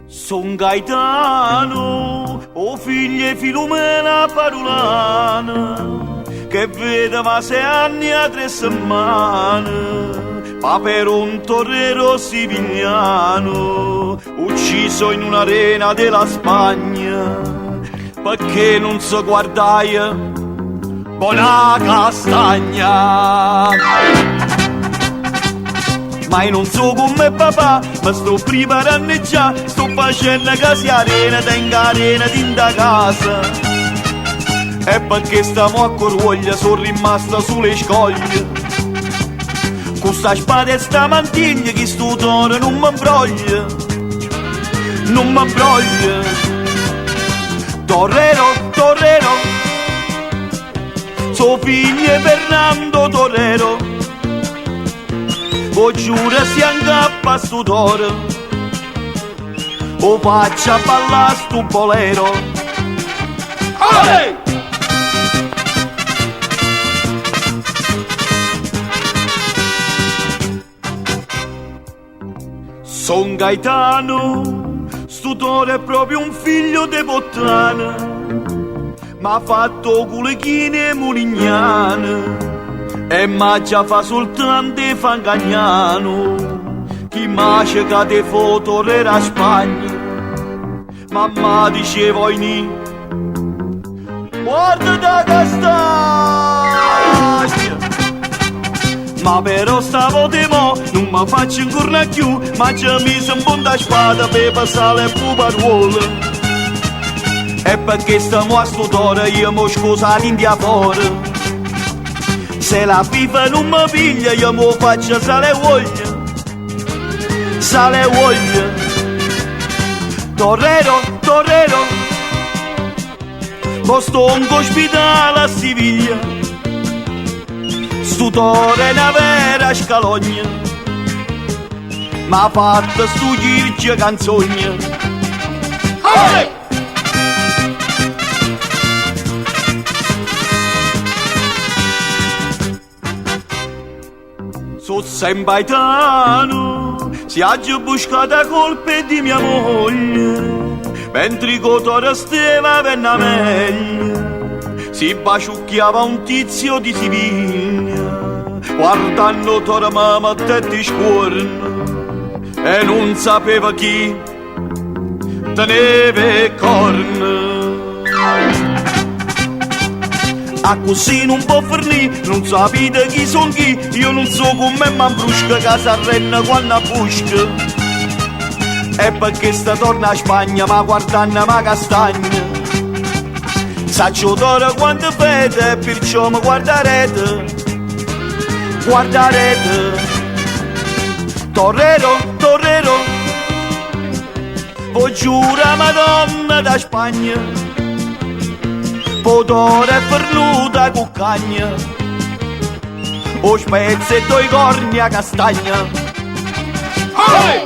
Son Gaetano, o figlia e Filumena Parulana, che vedeva 6 anni a 3 settimane, pa per un torrero sivigliano, ucciso in un'arena della Spagna, perché non so guardaia, buona castagna. Ma io non so come papà, ma sto preparando già, sto facendo che sia arena, tengo arena dinda casa. E perché stiamo a Corvoglia, sono rimasta sulle scoglie. Con sta spada e sta mantiglia, che sto toro non mi imbroglia, non mi imbroglia. Torrero, torrero, suo figlio Fernando Torrero, o giura si angappa sto toro, o faccia ballare sto bolero. Olè! Son Gaetano, sto toro è proprio un figlio de Bottana, m'ha fatto culecchine e mulignane, e ma già fa soltanto fangagnano, chi mace che te foto era Spagna, mamma diceva ogni guarda da castagna, ma però stavo di mo, non mi faccio incorna più, ma già mi sono bunta spada per passare le puparuole, e perché stiamo a studare io mo scusate in dia fuori. Se la FIFA non mi piglia, io mo faccio sale voglia, sale voglia. Torrero, torrero, mo sto in ospedale a Siviglia, sto toro è una vera scalogna, m'ha fatto sto gircio canzogna. Olè! So sempre Gaetano, si ha già buscato colpe di mia moglie, mentre il toro stava venne meglio, si baciucchiava un tizio di Siviglia, guardando toro mamma te di scuorno, e non sapeva chi teneva corna. A così non può fornire, non sapete chi son chi, io non so come mi brusca che si arrenna quando busca. E perché sta torna a Spagna, ma guardando ma castagna. Saccio toro quando vede, perciò mi guardarete, guardarete. Torrero, torrero, voi giura Madonna da Spagna, potore è pernuta cuccagna, o spezzetto i corni a castagna. Olè!